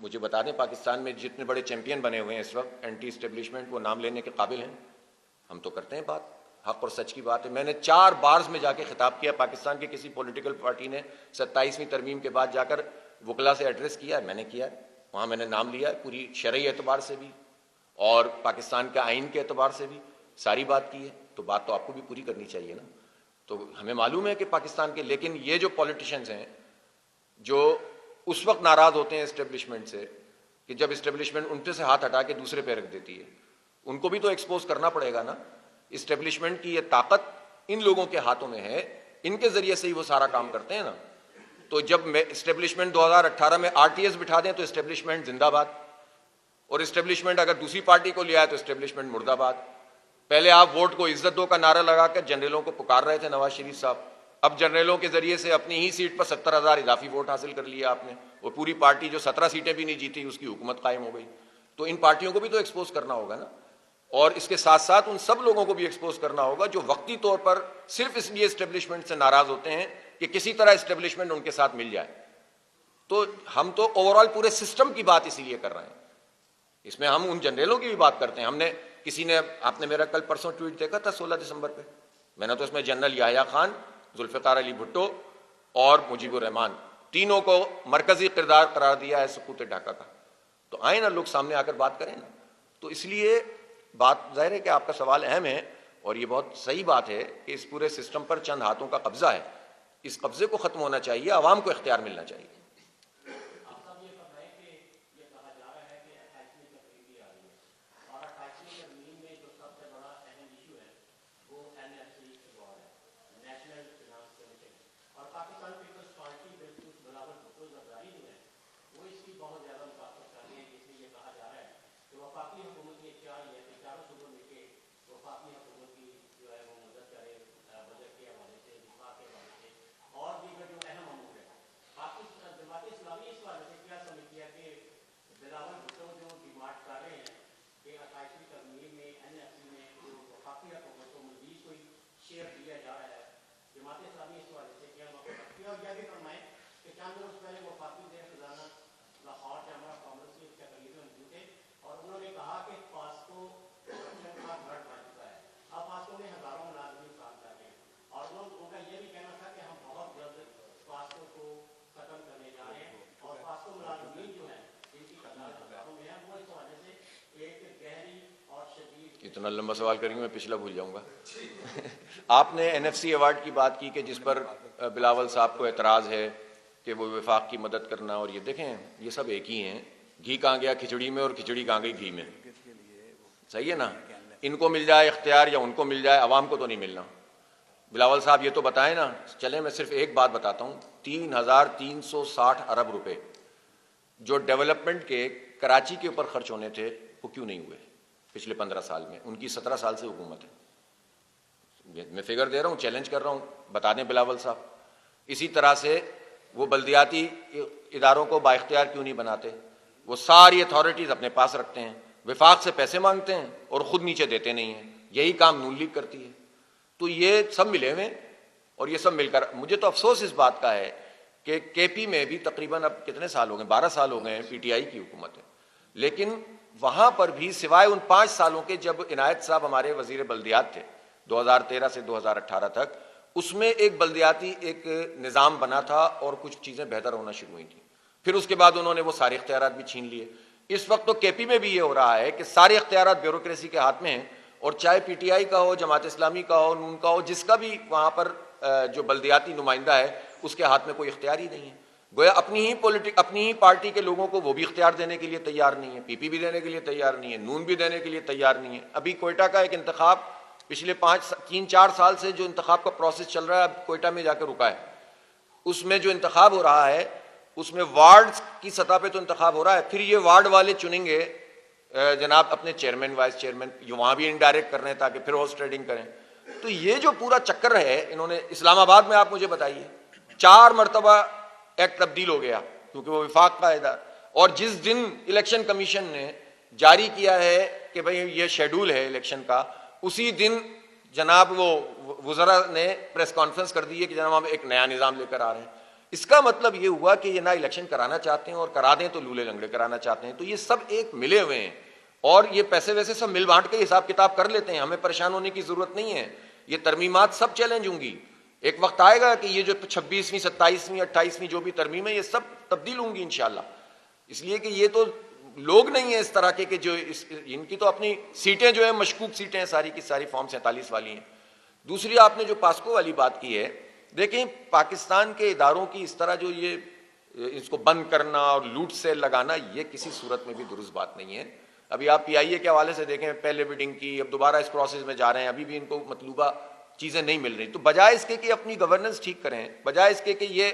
مجھے بتا دیں پاکستان میں جتنے بڑے چیمپئن بنے ہوئے ہیں اس وقت اینٹی اسٹیبلشمنٹ، وہ نام لینے کے قابل ہیں؟ ہم تو کرتے ہیں بات، حق اور سچ کی بات ہے۔ میں نے 4 بارز میں جا کے خطاب کیا، پاکستان کی کسی پولیٹیکل پارٹی نے 27ویں ترمیم کے بعد جا کر وکلا سے ایڈریس کیا ہے؟ میں نے کیا ہے، وہاں میں نے نام لیا ہے، پوری شرعی اعتبار سے بھی اور پاکستان کے آئین کے اعتبار سے بھی ساری بات کی ہے، تو بات تو آپ کو بھی پوری کرنی چاہیے نا۔ تو ہمیں معلوم ہے کہ پاکستان کے، لیکن یہ جو پولیٹیشنز ہیں جو اس وقت ناراض ہوتے ہیں اسٹیبلشمنٹ سے کہ جب اسٹیبلشمنٹ ان پہ سے ہاتھ ہٹا کے دوسرے پہ رکھ دیتی ہے، ان کو بھی تو ایکسپوز کرنا پڑے گا نا۔ اسٹیبلشمنٹ کی یہ طاقت ان لوگوں کے ہاتھوں میں ہے، ان کے ذریعے سے ہی وہ سارا کام کرتے ہیں نا۔ تو جب اسٹیبلشمنٹ 2018 میں RTS بٹھا دیں تو اسٹیبلشمنٹ زندہ باد، اور اسٹیبلشمنٹ اگر دوسری پارٹی کو لیا ہے تو اسٹیبلشمنٹ مردہ باد۔ پہلے آپ ووٹ کو عزت دو کا نعرہ لگا کر جنرلوں کو پکار رہے تھے نواز شریف صاحب، اب جنرلوں کے ذریعے سے اپنی ہی سیٹ پر 70,000 اضافی ووٹ حاصل کر لیا آپ نے، اور پوری پارٹی جو 17 سیٹیں بھی نہیں جیتی اس کی حکومت قائم ہو گئی۔ تو ان پارٹیوں کو بھی تو ایکسپوز کرنا ہوگا نا، اور اس کے ساتھ ساتھ ان سب لوگوں کو بھی ایکسپوز کرنا ہوگا جو وقتی طور پر صرف اس لیے اسٹیبلشمنٹ سے ناراض ہوتے ہیں کہ کسی طرح اسٹیبلشمنٹ ان کے ساتھ مل جائے۔ تو ہم تو اوور آل پورے سسٹم کی بات اسی لیے کر رہے ہیں، اس میں ہم ان جنرلوں کی بھی بات کرتے ہیں۔ ہم نے کسی نے، آپ نے میرا کل پرسوں ٹویٹ دیکھا تھا 16 دسمبر پہ، میں نے تو اس میں جنرل یحییٰ خان، ذوالفقار علی بھٹو اور مجیب الرحمان تینوں کو مرکزی کردار قرار دیا ہے سقوط ڈھاکہ کا۔ تو آئیں نا لوگ سامنے آ کر بات کریں نا۔ تو اس لیے بات ظاہر ہے کہ آپ کا سوال اہم ہے، اور یہ بہت صحیح بات ہے کہ اس پورے سسٹم پر چند ہاتھوں کا قبضہ ہے، اس قبضے کو ختم ہونا چاہیے، عوام کو اختیار ملنا چاہیے۔ اتنا لمبا سوال کریں گے میں پچھلا بھول جاؤں گا۔ آپ نے NFC ایوارڈ کی بات کی کہ جس پر بلاول صاحب کو اعتراض ہے کہ وہ وفاق کی مدد کرنا، اور یہ دیکھیں یہ سب ایک ہی ہیں، گھی کہاں گیا کھچڑی میں اور کھچڑی کہاں گئی گھی میں، صحیح ہے نا؟ ان کو مل جائے اختیار یا ان کو مل جائے، عوام کو تو نہیں ملنا۔ بلاول صاحب یہ تو بتائیں نا، چلیں میں صرف ایک بات بتاتا ہوں، 3,360 ارب روپے جو ڈیولپمنٹ کے کراچی کے اوپر خرچ ہونے تھے وہ کیوں نہیں ہوئے پچھلے 15 سال میں؟ ان کی 17 سال سے حکومت ہے، میں فگر دے رہا ہوں، چیلنج کر رہا ہوں، بتا دیں بلاول صاحب۔ اسی طرح سے وہ بلدیاتی اداروں کو بااختیار کیوں نہیں بناتے؟ وہ ساری اتھارٹیز اپنے پاس رکھتے ہیں، وفاق سے پیسے مانگتے ہیں اور خود نیچے دیتے نہیں ہیں، یہی کام نون لیگ کرتی ہے۔ تو یہ سب ملے ہوئے، اور یہ سب مل کر، مجھے تو افسوس اس بات کا ہے کہ KP میں بھی تقریباً اب کتنے سال ہو گئے، 12 سال ہو گئے ہیں PTI کی حکومت ہے، لیکن وہاں پر بھی سوائے ان 5 سالوں کے جب عنایت صاحب ہمارے وزیر بلدیات تھے 2013 سے 2018 تک، اس میں ایک بلدیاتی ایک نظام بنا تھا اور کچھ چیزیں بہتر ہونا شروع ہوئی تھیں، پھر اس کے بعد انہوں نے وہ سارے اختیارات بھی چھین لیے۔ اس وقت تو KP میں بھی یہ ہو رہا ہے کہ سارے اختیارات بیوروکریسی کے ہاتھ میں ہیں، اور چاہے PTI کا ہو، جماعت اسلامی کا ہو، نون کا ہو، جس کا بھی وہاں پر جو بلدیاتی نمائندہ ہے اس کے ہاتھ میں کوئی اختیار ہی نہیں ہے۔ گویا اپنی ہی پارٹی کے لوگوں کو وہ بھی اختیار دینے کے لیے تیار نہیں ہے، PP بھی دینے کے لیے تیار نہیں ہے، نون بھی دینے کے لیے تیار نہیں ہے۔ ابھی کوئٹہ کا ایک انتخاب پچھلے 3-4 سال سے جو انتخاب کا پروسیس چل رہا ہے، اب کوئٹہ میں جا کے رکا ہے، اس میں جو انتخاب ہو رہا ہے اس میں وارڈ کی سطح پہ تو انتخاب ہو رہا ہے، پھر یہ وارڈ والے چنیں گے جناب اپنے چیئرمین وائس چیئرمین، وہاں بھی انڈائریکٹ کرنے تاکہ پھر ہارس ٹریڈنگ کریں۔ تو یہ جو پورا چکر ہے انہوں نے، اسلام آباد میں آپ مجھے بتائیے 4 مرتبہ ایکٹ تبدیل ہو گیا کیونکہ وہ وفاق کا ہے، اور جس دن الیکشن کمیشن نے جاری کیا ہے کہ بھئی یہ شیڈول ہے الیکشن کا، اسی دن جناب وہ وزراء نے پریس کانفرنس کر دی ہے کہ جناب ہم ایک نیا نظام لے کر آ رہے ہیں۔ اس کا مطلب یہ ہوا کہ یہ نہ الیکشن کرانا چاہتے ہیں اور کرا دیں تو لولے لنگڑے کرانا چاہتے ہیں. تو یہ سب ایک ملے ہوئے ہیں اور یہ پیسے ویسے سب مل بانٹ کے حساب کتاب کر لیتے ہیں. ہمیں پریشان ہونے کی ضرورت نہیں ہے. یہ ترمیمات سب چیلنج ہوں گی. ایک وقت آئے گا کہ یہ جو 26ویں 27ویں 28ویں جو بھی ترمیم ہے یہ سب تبدیل ہوں گی انشاءاللہ. اس لیے کہ یہ تو لوگ نہیں ہیں اس طرح کے کہ جو ان کی تو اپنی سیٹیں جو ہیں مشکوک سیٹیں ہیں ساری کی ساری فارم 47 والی ہیں. دوسری آپ نے جو پاسکو والی بات کی ہے, دیکھیں پاکستان کے اداروں کی اس طرح جو یہ اس کو بند کرنا اور لوٹ سیل لگانا یہ کسی صورت میں بھی درست بات نہیں ہے. ابھی آپ PIA کے حوالے سے دیکھیں, پہلے بیڈنگ کی, اب دوبارہ اس پروسیس میں جا رہے ہیں, ابھی بھی ان کو مطلوبہ چیزیں نہیں مل رہی. تو بجائے اس کے کہ اپنی گورننس ٹھیک کریں, بجائے اس کے کہ یہ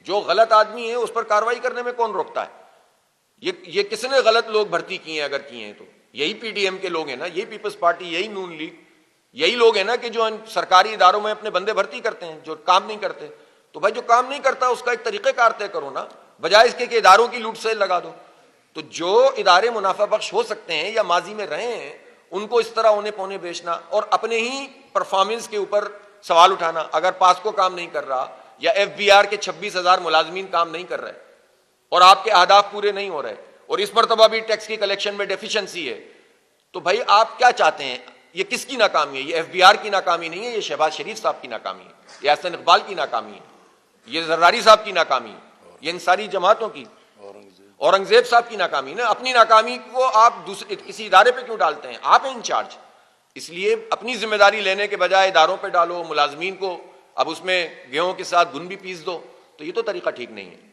جو غلط آدمی ہے اس پر کارروائی کرنے میں کون روکتا ہے؟ یہ کس نے غلط لوگ بھرتی کیے ہیں؟ اگر کیے ہیں تو یہی PDM کے لوگ ہیں نا, یہی پیپلز پارٹی, یہی نون لیگ, یہی لوگ ہیں نا کہ جو سرکاری اداروں میں اپنے بندے بھرتی کرتے ہیں جو کام نہیں کرتے. تو بھائی جو کام نہیں کرتا اس کا ایک طریقہ کار طے کرو نا, بجائے اس کے کہ اداروں کی لوٹ سیل لگا دو. تو جو ادارے منافع بخش ہو سکتے ہیں یا ماضی میں رہے ہیں ان کو اس طرح اونے پونے بیچنا اور اپنے ہی پرفارمنس کے اوپر سوال اٹھانا. اگر پاسکو کام نہیں کر رہا یا FBR کے 26,000 ملازمین کام نہیں کر رہے اور آپ کے اہداف پورے نہیں ہو رہے اور اس مرتبہ بھی ٹیکس کی کلیکشن میں ڈیفیشنسی ہے, تو بھائی آپ کیا چاہتے ہیں؟ یہ کس کی ناکامی ہے؟ یہ FBR کی ناکامی نہیں ہے, یہ شہباز شریف صاحب کی ناکامی ہے, یہ احسن اقبال کی ناکامی ہے, یہ زرداری صاحب کی ناکامی ہے, یہ ان ساری جماعتوں کی, اورنگزیب صاحب کی ناکامی نا. اپنی ناکامی کو آپ دوسرے کسی ادارے پہ کیوں ڈالتے ہیں؟ آپ ہیں انچارج. اس لیے اپنی ذمہ داری لینے کے بجائے اداروں پہ ڈالو, ملازمین کو اب اس میں گیہوں کے ساتھ گن بھی پیس دو, تو یہ تو طریقہ ٹھیک نہیں ہے.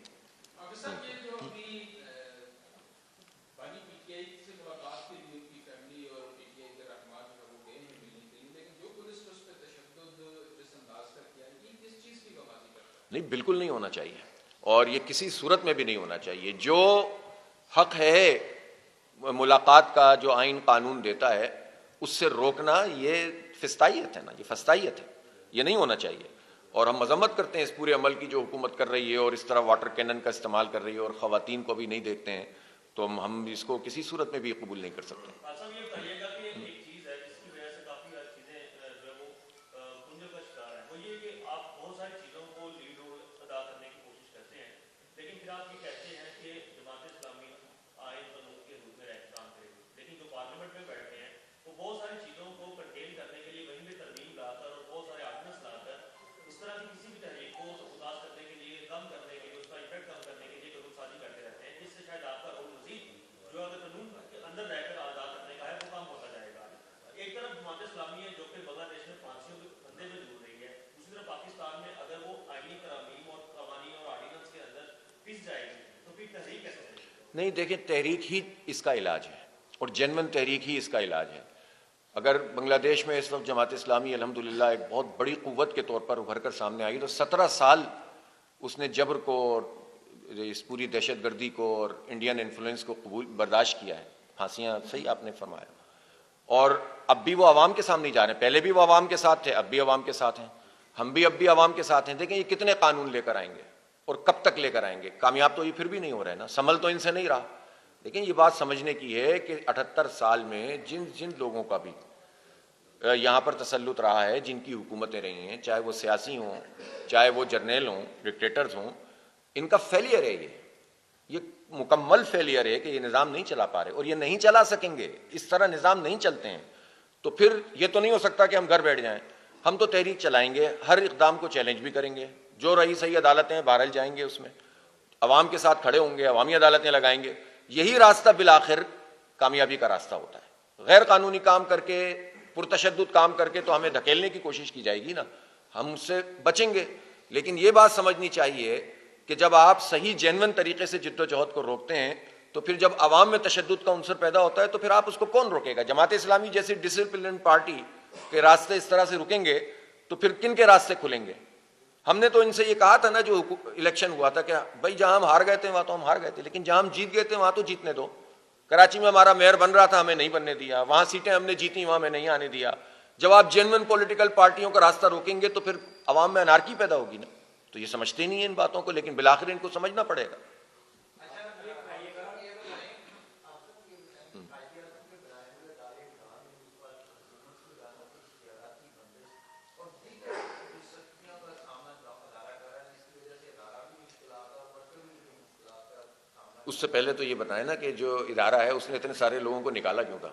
نہیں, بالکل نہیں ہونا چاہیے اور یہ کسی صورت میں بھی نہیں ہونا چاہیے. جو حق ہے ملاقات کا جو آئین قانون دیتا ہے اس سے روکنا یہ فستائیت ہے نا, یہ فستائیت ہے, یہ نہیں ہونا چاہیے. اور ہم مذمت کرتے ہیں اس پورے عمل کی جو حکومت کر رہی ہے اور اس طرح واٹر کینن کا استعمال کر رہی ہے اور خواتین کو بھی نہیں دیکھتے ہیں, تو ہم اس کو کسی صورت میں بھی قبول نہیں کر سکتے. نہیں, دیکھیں تحریک ہی اس کا علاج ہے اور جینون تحریک ہی اس کا علاج ہے. اگر بنگلہ دیش میں اس وقت جماعت اسلامی الحمدللہ ایک بہت بڑی قوت کے طور پر ابھر کر سامنے آئی, تو 17 سال اس نے جبر کو اور اس پوری دہشت گردی کو اور انڈین انفلوئنس کو برداشت کیا ہے. پھانسیاں صحیح آپ نے فرمایا, اور اب بھی وہ عوام کے سامنے جا رہے ہیں. پہلے بھی وہ عوام کے ساتھ تھے, اب بھی عوام کے ساتھ ہیں, ہم بھی اب بھی عوام کے ساتھ ہیں. دیکھیں یہ کتنے قانون لے کر آئیں گے اور کب تک لے کر آئیں گے؟ کامیاب تو یہ پھر بھی نہیں ہو رہے نا, سنبھل تو ان سے نہیں رہا. لیکن یہ بات سمجھنے کی ہے کہ 78 سال میں جن لوگوں کا بھی یہاں پر تسلط رہا ہے, جن کی حکومتیں رہی ہیں, چاہے وہ سیاسی ہوں, چاہے وہ جرنیل ہوں, ڈکٹیٹرز ہوں, ان کا فیلئر ہے یہ مکمل فیلئر ہے کہ یہ نظام نہیں چلا پا رہے اور یہ نہیں چلا سکیں گے. اس طرح نظام نہیں چلتے ہیں. تو پھر یہ تو نہیں ہو سکتا کہ ہم گھر بیٹھ جائیں. ہم تو تحریک چلائیں گے, ہر اقدام کو چیلنج بھی کریں گے, جو رہی صحیح عدالتیں بہرحال جائیں گے, اس میں عوام کے ساتھ کھڑے ہوں گے, عوامی عدالتیں لگائیں گے. یہی راستہ بالآخر کامیابی کا راستہ ہوتا ہے. غیر قانونی کام کر کے, پرتشدد کام کر کے تو ہمیں دھکیلنے کی کوشش کی جائے گی نا, ہم اس سے بچیں گے. لیکن یہ بات سمجھنی چاہیے کہ جب آپ صحیح جینون طریقے سے جد و جہد کو روکتے ہیں تو پھر جب عوام میں تشدد کا عنصر پیدا ہوتا ہے تو پھر آپ اس کو کون روکے گا؟ جماعت اسلامی جیسی ڈسپلن پارٹی کے راستے اس طرح سے رکیں گے تو پھر کن کے راستے کھلیں گے؟ ہم نے تو ان سے یہ کہا تھا نا جو الیکشن ہوا تھا کہ بھائی جہاں ہم ہار گئے تھے وہاں تو ہم ہار گئے تھے, لیکن جہاں ہم جیت گئے تھے وہاں تو جیتنے دو. کراچی میں ہمارا میئر بن رہا تھا, ہمیں نہیں بننے دیا. وہاں سیٹیں ہم نے جیتی, وہاں ہمیں نہیں آنے دیا. جب آپ جینون پولیٹیکل پارٹیوں کا راستہ روکیں گے تو پھر عوام میں انارکی پیدا ہوگی نا. تو یہ سمجھتے نہیں ہیں ان باتوں کو, لیکن بالآخر ان کو سمجھنا پڑے گا. اس سے پہلے تو یہ بتائیں نا کہ جو ادارہ ہے اس نے اتنے سارے لوگوں کو نکالا کیوں تھا؟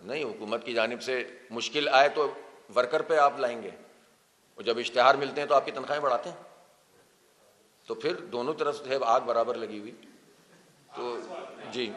نہیں، حکومت کی جانب سے مشکل آئے تو ورکر پہ آپ لائیں گے، اور جب اشتہار ملتے ہیں تو آپ کی تنخواہیں بڑھاتے ہیں، تو پھر دونوں طرف سے آگ برابر لگی ہوئی. تو جی